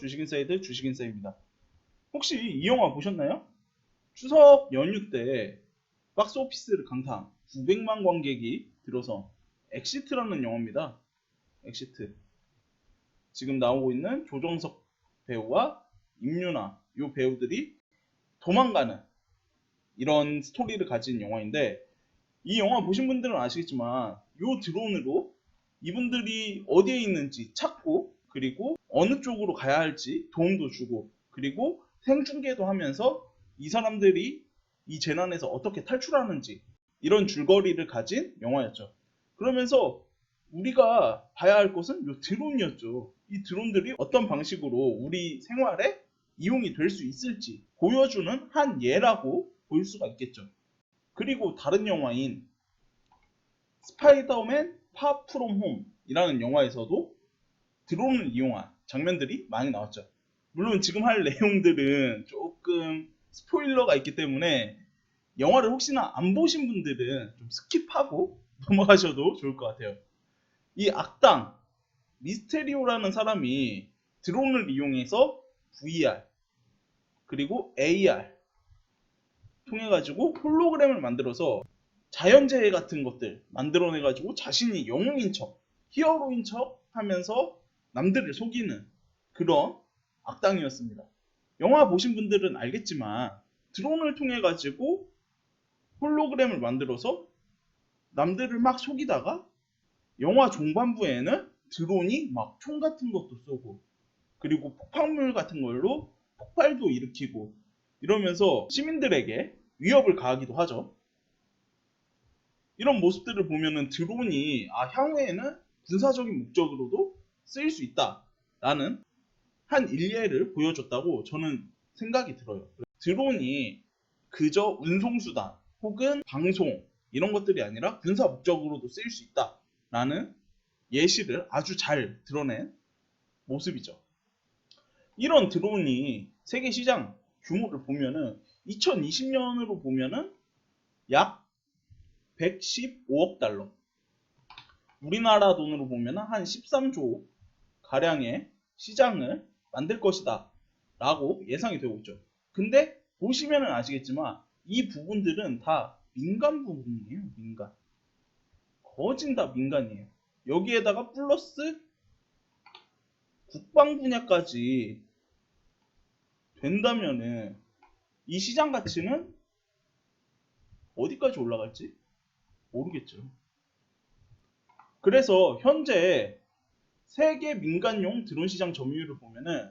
주식인사이드 주식인사입니다. 혹시 이 영화 보셨나요? 추석 연휴 때 박스오피스를 강타한 900만 관객이 들어서 엑시트라는 영화입니다. 엑시트. 지금 나오고 있는 조정석 배우와 임유나 이 배우들이 도망가는 이런 스토리를 가진 영화인데, 이 영화 보신 분들은 아시겠지만 이 드론으로 이분들이 어디에 있는지 찾고, 그리고 어느 쪽으로 가야 할지 도움도 주고, 그리고 생중계도 하면서 이 사람들이 이 재난에서 어떻게 탈출하는지, 이런 줄거리를 가진 영화였죠. 그러면서 우리가 봐야 할 것은 이 드론이었죠. 이 드론들이 어떤 방식으로 우리 생활에 이용이 될 수 있을지 보여주는 한 예라고 볼 수가 있겠죠. 그리고 다른 영화인 스파이더맨 파 프롬 홈이라는 영화에서도 드론을 이용한 장면들이 많이 나왔죠. 물론 지금 할 내용들은 조금 스포일러가 있기 때문에 영화를 혹시나 안 보신 분들은 좀 스킵하고 넘어가셔도 좋을 것 같아요. 이 악당 미스테리오라는 사람이 드론을 이용해서 VR 그리고 AR 통해 가지고 홀로그램을 만들어서 자연재해 같은 것들 만들어내 가지고 자신이 영웅인 척, 히어로인 척 하면서 남들을 속이는 그런 악당이었습니다. 영화 보신 분들은 알겠지만 드론을 통해 가지고 홀로그램을 만들어서 남들을 막 속이다가 영화 중반부에는 드론이 막 총 같은 것도 쏘고, 그리고 폭발물 같은 걸로 폭발도 일으키고, 이러면서 시민들에게 위협을 가하기도 하죠. 이런 모습들을 보면은 드론이 향후에는 군사적인 목적으로도 쓰일 수 있다라는 한 일례를 보여줬다고 저는 생각이 들어요. 드론이 그저 운송수단 혹은 방송 이런 것들이 아니라 군사 목적으로도 쓰일 수 있다라는 예시를 아주 잘 드러낸 모습이죠. 이런 드론이 세계 시장 규모를 보면은 2020년으로 보면은 약 115억 달러, 우리나라 돈으로 보면 한 13조 가량의 시장을 만들 것이다 라고 예상이 되고 있죠. 근데 보시면 아시겠지만 이 부분들은 다 민간 부분이에요. 민간. 거진 다 민간이에요. 여기에다가 플러스 국방 분야까지 된다면은 이 시장 가치는 어디까지 올라갈지 모르겠죠. 그래서 현재 세계 민간용 드론 시장 점유율을 보면은,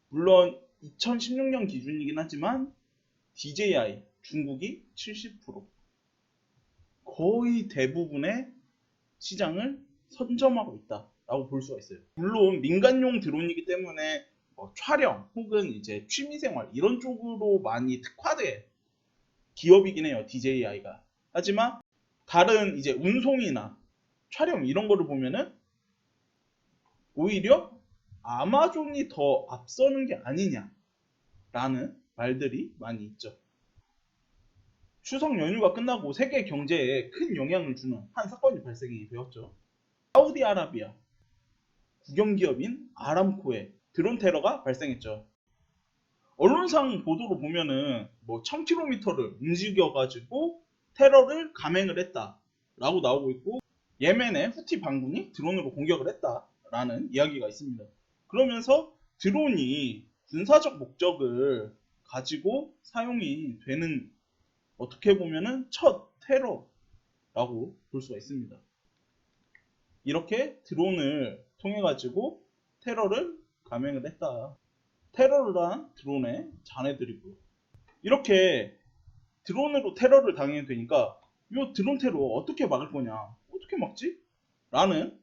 물론 2016년 기준이긴 하지만 DJI 중국이 70%, 거의 대부분의 시장을 선점하고 있다라고 볼 수가 있어요. 물론 민간용 드론이기 때문에 촬영 혹은 이제 취미생활 이런 쪽으로 많이 특화된 기업이긴 해요, DJI가. 하지만 다른 이제 운송이나 촬영 이런 거를 보면은 오히려 아마존이 더 앞서는 게 아니냐라는 말들이 많이 있죠. 추석 연휴가 끝나고 세계 경제에 큰 영향을 주는 한 사건이 발생이 되었죠. 사우디아라비아 국영기업인 아람코의 드론 테러가 발생했죠. 언론상 보도로 보면은 1000km를 움직여가지고 테러를 감행을 했다라고 나오고 있고, 예멘의 후티 반군이 드론으로 공격을 했다라는 이야기가 있습니다. 그러면서 드론이 군사적 목적을 가지고 사용이 되는, 어떻게 보면은 첫 테러라고 볼 수가 있습니다. 이렇게 드론을 통해 가지고 테러를 감행을 했다. 테러를 한 드론의 자네들이고요. 이렇게 드론으로 테러를 당하게 되니까 이 드론 테러 어떻게 막을 거냐, 어떻게 막지? 라는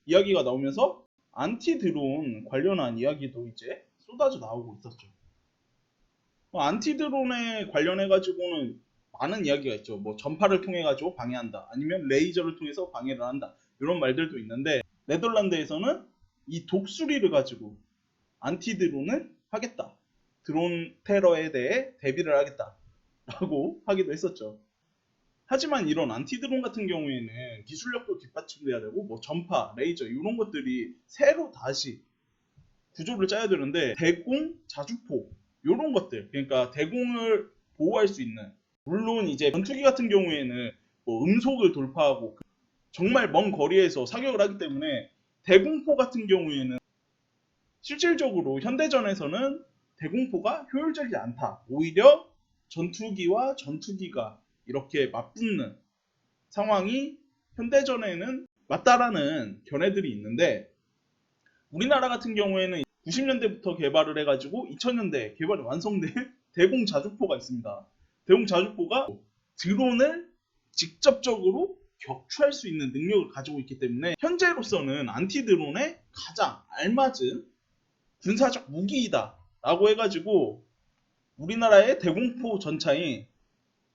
이야기가 나오면서 안티 드론 관련한 이야기도 이제 쏟아져 나오고 있었죠. 안티 드론에 관련해 가지고는 많은 이야기가 있죠. 전파를 통해 가지고 방해한다, 아니면 레이저를 통해서 방해를 한다, 이런 말들도 있는데, 네덜란드에서는 이 독수리를 가지고 안티 드론을 하겠다, 드론 테러에 대해 대비를 하겠다 라고 하기도 했었죠. 하지만 이런 안티 드론 같은 경우에는 기술력도 뒷받침돼야 되고 전파, 레이저 이런 것들이 새로 다시 구조를 짜야 되는데 대공, 자주포 이런 것들, 그러니까 대공을 보호할 수 있는, 물론 이제 전투기 같은 경우에는 뭐 음속을 돌파하고 정말 먼 거리에서 사격을 하기 때문에 대공포 같은 경우에는 실질적으로 현대전에서는 대공포가 효율적이지 않다. 오히려 전투기와 전투기가 이렇게 맞붙는 상황이 현대전에는 맞다라는 견해들이 있는데, 우리나라 같은 경우에는 90년대부터 개발을 해가지고 2000년대 개발이 완성된 대공 자주포가 있습니다. 대공 자주포가 드론을 직접적으로 격추할 수 있는 능력을 가지고 있기 때문에 현재로서는 안티드론에 가장 알맞은 군사적 무기이다 라고 해가지고 우리나라의 대공포 전차인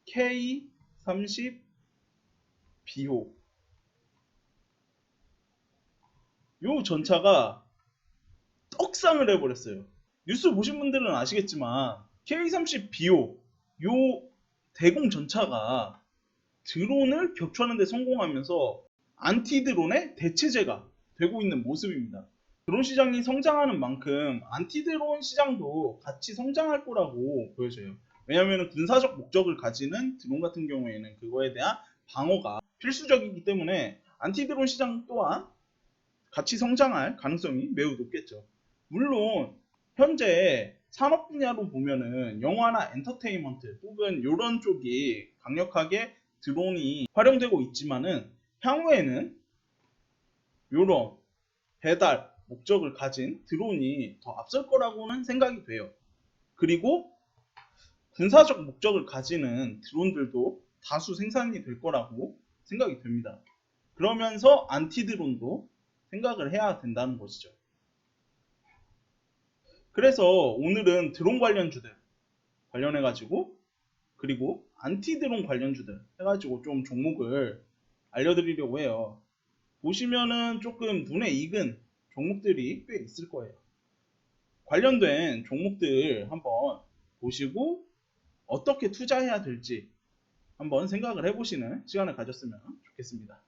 K-30B호, 요 전차가 떡상을 해버렸어요. 뉴스 보신 분들은 아시겠지만 K-30B호 요 대공 전차가 드론을 격추하는 데 성공하면서 안티드론의 대체제가 되고 있는 모습입니다. 드론 시장이 성장하는 만큼 안티드론 시장도 같이 성장할 거라고 보여져요. 왜냐하면 군사적 목적을 가지는 드론 같은 경우에는 그거에 대한 방어가 필수적이기 때문에 안티드론 시장 또한 같이 성장할 가능성이 매우 높겠죠. 물론 현재 산업 분야로 보면은 영화나 엔터테인먼트 혹은 이런 쪽이 강력하게 드론이 활용되고 있지만은 향후에는 이런 배달 목적을 가진 드론이 더 앞설 거라고는 생각이 돼요. 그리고 군사적 목적을 가지는 드론들도 다수 생산이 될 거라고 생각이 됩니다. 그러면서 안티드론도 생각을 해야 된다는 것이죠. 그래서 오늘은 드론 관련주들 관련해가지고, 그리고 안티드론 관련주들 해가지고 좀 종목을 알려드리려고 해요. 보시면은 조금 눈에 익은 종목들이 꽤 있을 거예요. 관련된 종목들 한번 보시고 어떻게 투자해야 될지 한번 생각을 해보시는 시간을 가졌으면 좋겠습니다.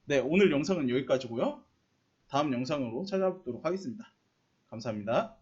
네, 오늘 영상은 여기까지고요. 다음 영상으로 찾아뵙도록 하겠습니다. 감사합니다.